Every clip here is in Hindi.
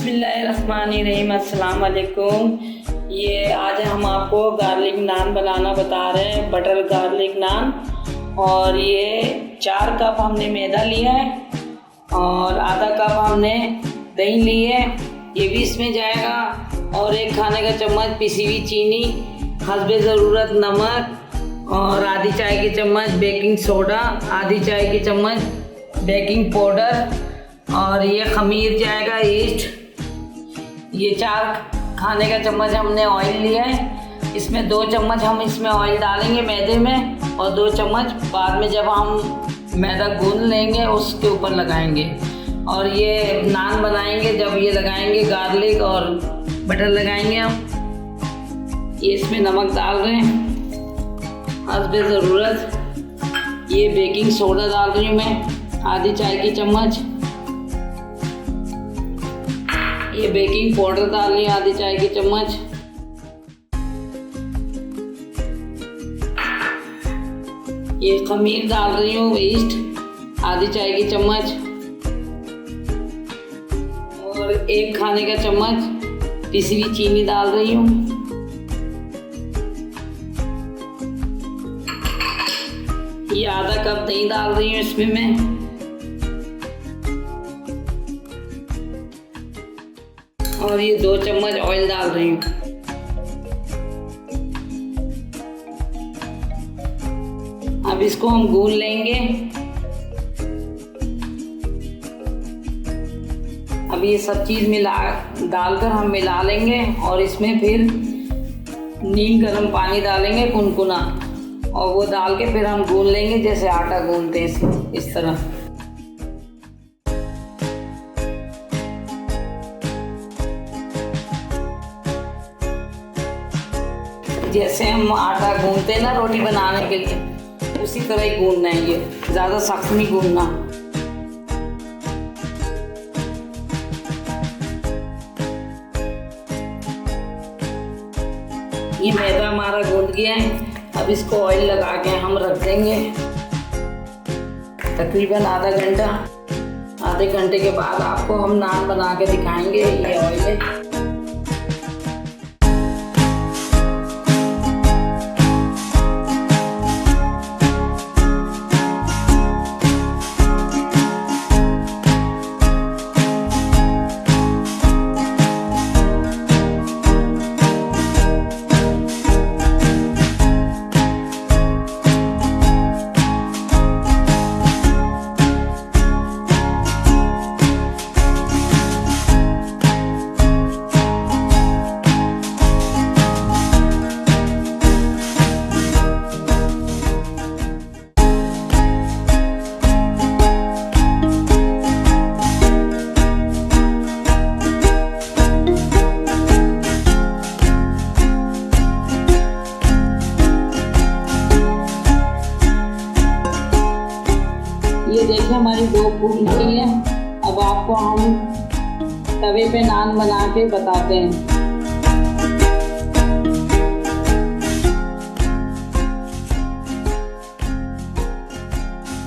बिस्मिल्लाहिर्रहमानिर्रहीम, अस्सलाम वालेकुम। ये आज हम आपको गार्लिक नान बनाना बता रहे हैं, बटर गार्लिक नान। और ये 4 कप हमने मैदा लिया है और आधा कप हमने दही ली है, ये भी इसमें जाएगा। और 1 खाने का चम्मच पिसी हुई चीनी, हस्बे ज़रूरत नमक और आधी चाय की चम्मच बेकिंग सोडा, आधी चाय की चम्मच बेकिंग पाउडर और ये खमीर जाएगा ईस्ट। ये 4 खाने का चम्मच हमने ऑयल लिया है, इसमें 2 चम्मच हम इसमें ऑयल डालेंगे मैदे में और 2 चम्मच बाद में जब हम मैदा गूंद लेंगे उसके ऊपर लगाएंगे। और ये नान बनाएंगे जब ये लगाएंगे गार्लिक और बटर लगाएंगे हम। ये इसमें नमक डाल रहे हैं हस्बे ज़रूरत। ये बेकिंग सोडा डाल रही हूँ मैं आधी चाय की चम्मच। ये बेकिंग पाउडर डाल रही हूँ आधी चाय की चम्मच। ये खमीर डाल रही हूँ ईस्ट आधी चाय की चम्मच और 1 खाने का चम्मच पिसी हुई चीनी डाल रही हूँ। ये आधा कप दही डाल रही हूँ इसमें मैं। और ये 2 चम्मच ऑयल डाल रही हूँ। अब इसको हम गूंद लेंगे। अब ये सब चीज़ डालकर हम मिला लेंगे और इसमें फिर नीम गर्म पानी डालेंगे कुनकुना और वो डाल के फिर हम गूंद लेंगे जैसे आटा गूंदते हैं इस तरह। जैसे हम आटा गूंदते हैं ना रोटी बनाने के लिए, उसी तरह ही गूंदना है। ये ज़्यादा सख्त नहीं गूंदना। ये मैदा हमारा गूंद गया है। अब इसको ऑयल लगा के हम रख देंगे तकरीबन आधा घंटा। आधे घंटे के बाद आपको हम नान बना के दिखाएंगे। ये ऑयल है। ये देखिए हमारी 2 फूल गई है। अब आपको हम तवे पे नान बना के बताते हैं।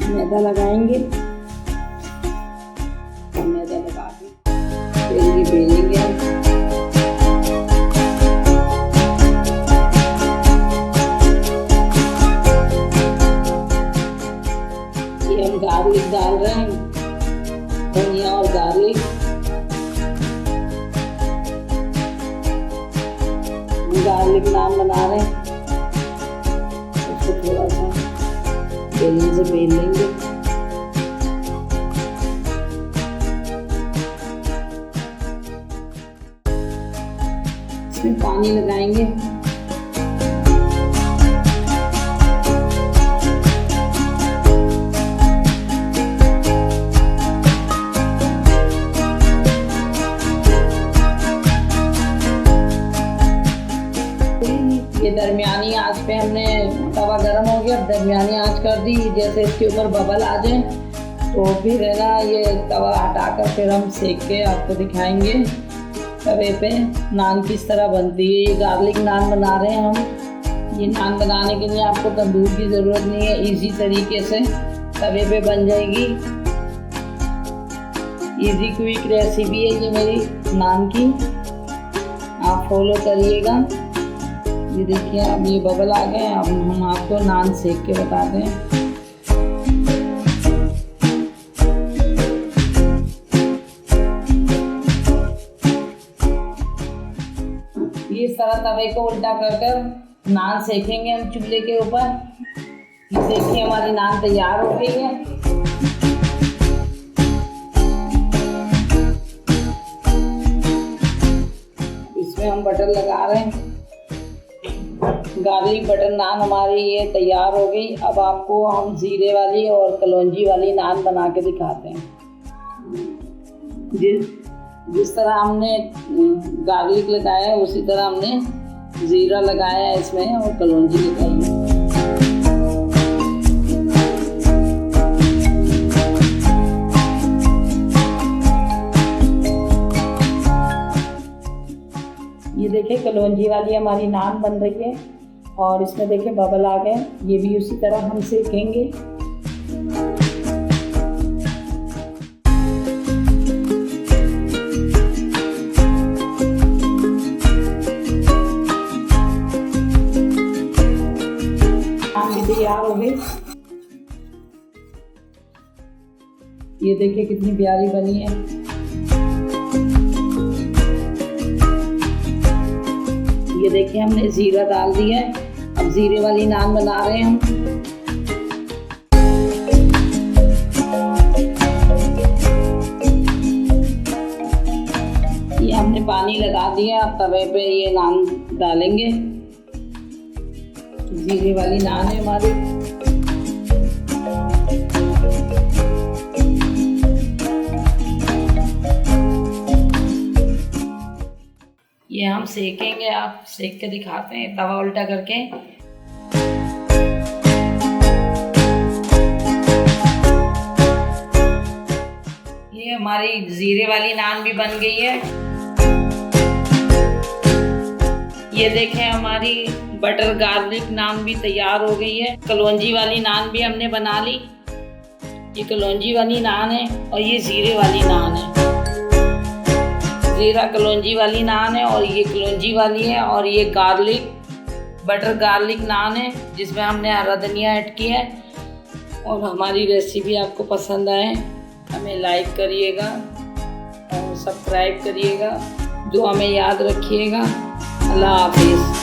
मैदा लगाएंगे, मैदा लगा के बेलेंगे। हम गार्लिक डाल रहे हैं, धनिया और गार्लिक। हम गार्लिक नान बना रहे हैं। इसको थोड़ा सा बेलन से बेल लेंगे। इसमें पानी लगाएंगे। ये दरमियानी आंच पे हमने तवा गरम हो गया, दरमियानी आंच कर दी। जैसे इसके ऊपर बबल आ जाए तो फिर है ना ये तवा हटाकर फिर हम सेक के आपको दिखाएंगे तवे पे नान किस तरह बनती है। ये गार्लिक नान बना रहे हैं हम। ये नान बनाने के लिए आपको तंदूर की ज़रूरत नहीं है, इजी तरीके से तवे पे बन जाएगी। इजी क्विक रेसिपी है ये मेरी नान की, आप फॉलो करिएगा। ये देखिए अब ये बबल आ गए। अब हम आपको नान सेक के बताते हैं। ये इस तरह तवे को उल्टा कर नान सेकेंगे हम चूल्हे के ऊपर। ये देखिए हमारी नान तैयार हो गई है। इसमें हम बटर लगा रहे हैं। गार्लिक बटर नान हमारी ये तैयार हो गई। अब आपको हम जीरे वाली और कलौंजी वाली नान बना के दिखाते हैं। जिस तरह हमने गार्लिक लगाया है उसी तरह हमने जीरा लगाया है इसमें और कलौंजी लगाई है। ये देखिए कलौंजी वाली हमारी नान बन रही है और इसमें देखिए बबल आ गए। ये भी उसी तरह हम सेकेंगे। तैयार हो गई। ये देखिए कितनी प्यारी बनी है। ये देखिए हमने जीरा डाल दिया है। अब जीरे वाली नान बना रहे हैं हम। ये हमने पानी लगा दिया। अब तवे पे ये नान डालेंगे। जीरे वाली नान है हमारी। ये हम सेकेंगे। आप सेक के दिखाते हैं तवा उल्टा करके। ये हमारी जीरे वाली नान भी बन गई है। ये देखें हमारी बटर गार्लिक नान भी तैयार हो गई है। कलौंजी वाली नान भी हमने बना ली। ये कलौंजी वाली नान है और ये जीरे वाली नान है। जीरा कलौंजी वाली नान है और ये कलौंजी वाली है। और ये गार्लिक बटर गार्लिक नान है जिसमें हमने हरा धनिया ऐड किया है। और हमारी रेसिपी आपको पसंद आए हमें लाइक करिएगा और सब्सक्राइब करिएगा। दुआ में याद रखिएगा। अल्लाह हाफिज़।